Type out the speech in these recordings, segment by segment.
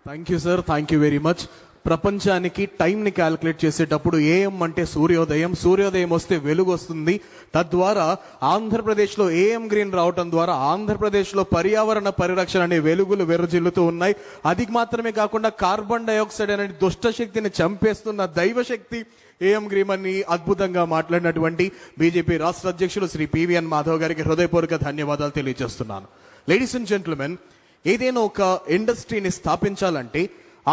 Thank you sir, thank you very much. ప్రపంచానికి టైంని calculate చేసేటప్పుడు ఏఎం అంటే సూర్యోదయం, సూర్యోదయం వస్తే వెలుగు వస్తుంది. తద్వారా ఆంధ్రప్రదేశ్లో ఏఎం గ్రీన్ రావటం ద్వారా ఆంధ్రప్రదేశ్లో పర్యావరణ పరిరక్షణ అనే వెలుగులు వెర్రజిల్లుతూ ఉన్నాయి. అది మాత్రమే కాకుండా కార్బన్ డైఆక్సైడ్ అనే దుష్ట శక్తిని చంపేస్తున్న దైవశక్తి ఏఎం గ్రీన్ అని అద్భుతంగా మాట్లాడినటువంటి బీజేపీ రాష్ట్ర అధ్యక్షులు శ్రీ పివిఎన్ మాధవ్ గారికి హృదయపూర్వక ధన్యవాదాలు తెలియజేస్తున్నాను. లేడీస్ అండ్ జెంట్మెన్, ఏదైనా ఒక ఇండస్ట్రీని స్థాపించాలంటే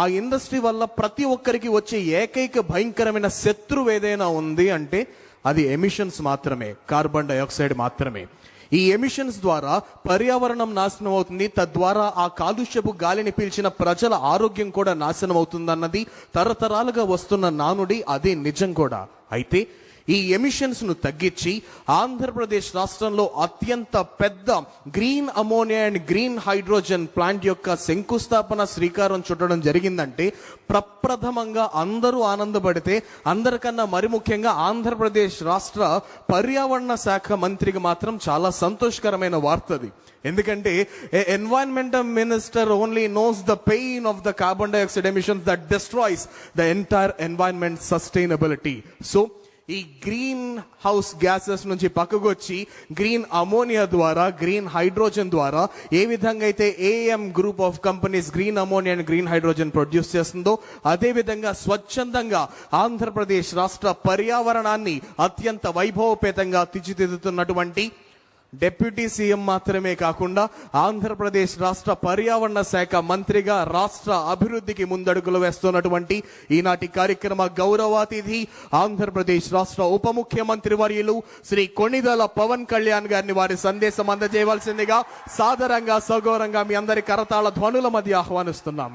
ఆ ఇండస్ట్రీ వల్ల ప్రతి ఒక్కరికి వచ్చే ఏకైక భయంకరమైన శత్రువు ఏదైనా ఉంది అంటే అది ఎమిషన్స్ మాత్రమే, కార్బన్ డైఆక్సైడ్ మాత్రమే. ఈ ఎమిషన్స్ ద్వారా పర్యావరణం నాశనం అవుతుంది. తద్వారా ఆ కాలుష్యపు గాలిని పీల్చిన ప్రజల ఆరోగ్యం కూడా నాశనం అవుతుందన్నది తరతరాలుగా వస్తున్న నానుడి, అదే నిజం కూడా. అయితే ఈ ఎమిషన్స్ ను తగ్గించి ఆంధ్రప్రదేశ్ రాష్ట్రంలో అత్యంత పెద్ద green ammonia and green hydrogen plant యొక్క శంకుస్థాపన శ్రీకారం చుట్టడం జరిగిందంటే ప్రప్రథమంగా అందరూ ఆనందపడితే, అందరికన్నా మరి ముఖ్యంగా ఆంధ్రప్రదేశ్ రాష్ట్ర పర్యావరణ శాఖ మంత్రికి మాత్రం చాలా సంతోషకరమైన వార్తది. ఎందుకంటే environmental minister only knows the pain of the carbon dioxide emissions that destroys the entire environment sustainability. So ఈ గ్రీన్ హౌస్ గ్యాసెస్ నుంచి పక్కకు వచ్చి గ్రీన్ అమోనియా ద్వారా, గ్రీన్ హైడ్రోజన్ ద్వారా ఏ విధంగా అయితే AM group of companies green ammonia and green hydrogen produce చేస్తుందో, అదే విధంగా స్వచ్ఛందంగా ఆంధ్రప్రదేశ్ రాష్ట్ర పర్యావరణాన్ని అత్యంత వైభవపేతంగా తీర్చిదిద్దుతున్నటువంటి డిప్యూటీ సీఎం మాత్రమే కాకుండా ఆంధ్రప్రదేశ్ రాష్ట్ర పర్యావరణ శాఖ మంత్రిగా రాష్ట్ర అభివృద్ధికి ముందడుగులు వేస్తున్నటువంటి ఈనాటి కార్యక్రమ గౌరవాతిథి ఆంధ్రప్రదేశ్ రాష్ట్ర ఉప ముఖ్యమంత్రి వర్యులు శ్రీ కొణిదెల పవన్ కళ్యాణ్ గారిని వారి సందేశం అందజేయవలసిందిగా సాదరంగా సగౌరవంగా మీ అందరి కరతాళ ధ్వనుల మధ్య ఆహ్వానిస్తున్నాం.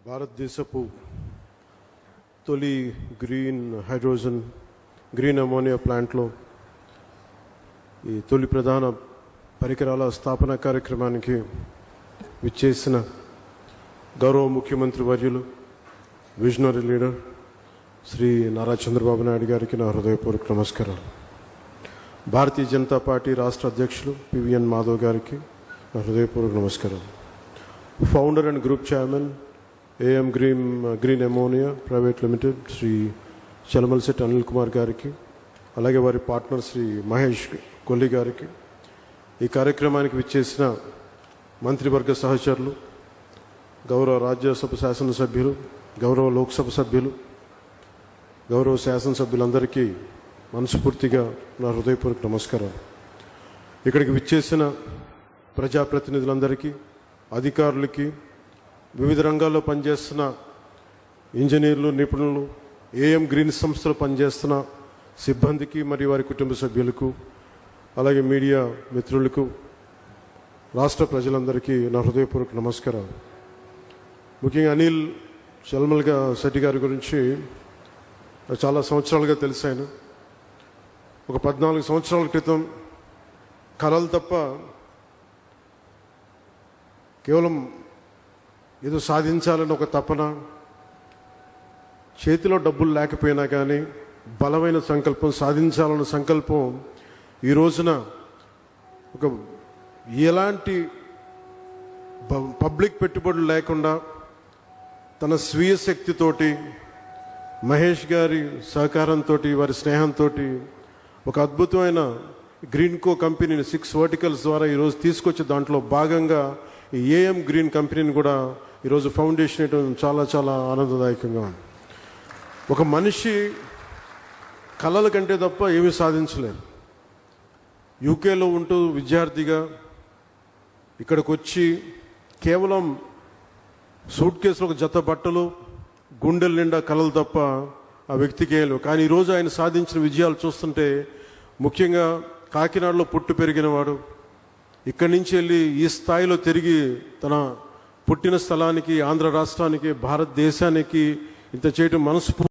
భారతదేశపు తొలి గ్రీన్ హైడ్రోజన్ గ్రీన్ అమోనియా ప్లాంట్లో ఈ తొలి ప్రధాన పరికరాల స్థాపన కార్యక్రమానికి విచ్చేసిన గౌరవ ముఖ్యమంత్రి వర్యులు, విజనరీ లీడర్ శ్రీ నారా చంద్రబాబు నాయుడు గారికి నా హృదయపూర్వక నమస్కారాలు. భారతీయ జనతా పార్టీ రాష్ట్ర అధ్యక్షులు పివిఎన్ మాధవ్ గారికి నా హృదయపూర్వక నమస్కారాలు. Founder and group chairman AM green ammonia private limited Shri Chalamalasetti Anil Kumar గారికి, అలాగే వారి పార్ట్నర్ శ్రీ మహేష్ కొల్లి గారికి, ఈ కార్యక్రమానికి విచ్చేసిన మంత్రివర్గ సహచరులు, గౌరవ రాజ్యసభ శాసనసభ్యులు, గౌరవ లోక్సభ సభ్యులు, గౌరవ శాసనసభ్యులందరికీ మనస్ఫూర్తిగా నా హృదయపూర్వక నమస్కారాలు. ఇక్కడికి విచ్చేసిన ప్రజాప్రతినిధులందరికీ, అధికారులకి, వివిధ రంగాల్లో పనిచేస్తున్న ఇంజనీర్లు, నిపుణులు, ఏఎం గ్రీన్ సంస్థలో పనిచేస్తున్న సిబ్బందికి మరియు వారి కుటుంబ సభ్యులకు, అలాగే మీడియా మిత్రులకు, రాష్ట్ర ప్రజలందరికీ నా హృదయపూర్వక నమస్కారాలు. ముఖ్యంగా అనిల్ శెట్టి గారి గురించి చాలా సంవత్సరాలుగా తెలిసాను. ఒక 14 సంవత్సరాల క్రితం కలలు తప్ప కేవలం ఏదో సాధించాలని ఒక తపన, చేతిలో డబ్బులు లేకపోయినా కానీ బలమైన సంకల్పం, సాధించాలన్న సంకల్పం ఈ రోజున ఒక ఎలాంటి పబ్లిక్ పెట్టుబడులు లేకుండా తన స్వీయ శక్తితోటి, మహేష్ గారి సహకారంతో, వారి స్నేహంతో ఒక అద్భుతమైన గ్రీన్కో కంపెనీని 6 వర్టికల్స్ ద్వారా ఈరోజు తీసుకొచ్చి దాంట్లో భాగంగా ఈ ఏఎం గ్రీన్ కంపెనీని కూడా ఈరోజు ఫౌండేషన్ వేయడం చాలా చాలా ఆనందదాయకంగా ఉంది. ఒక మనిషి కళల కంటే తప్ప ఏమీ సాధించలేరు. యూకేలో ఉంటూ విద్యార్థిగా ఇక్కడికి వచ్చి కేవలం సూట్ కేసులో ఒక జత బట్టలు, గుండెల నిండా కళలు తప్ప ఆ వ్యక్తికి ఏం లేవు. కానీ ఈరోజు ఆయన సాధించిన విజయాలు చూస్తుంటే, ముఖ్యంగా కాకినాడలో పుట్టి పెరిగినవాడు, ఇక్కడి నుంచి వెళ్ళి ఈ స్థాయిలో తిరిగి తన పుట్టిన స్థలానికి, ఆంధ్ర రాష్ట్రానికి, భారతదేశానికి ఇంత చేయడం మనస్ఫూర్తి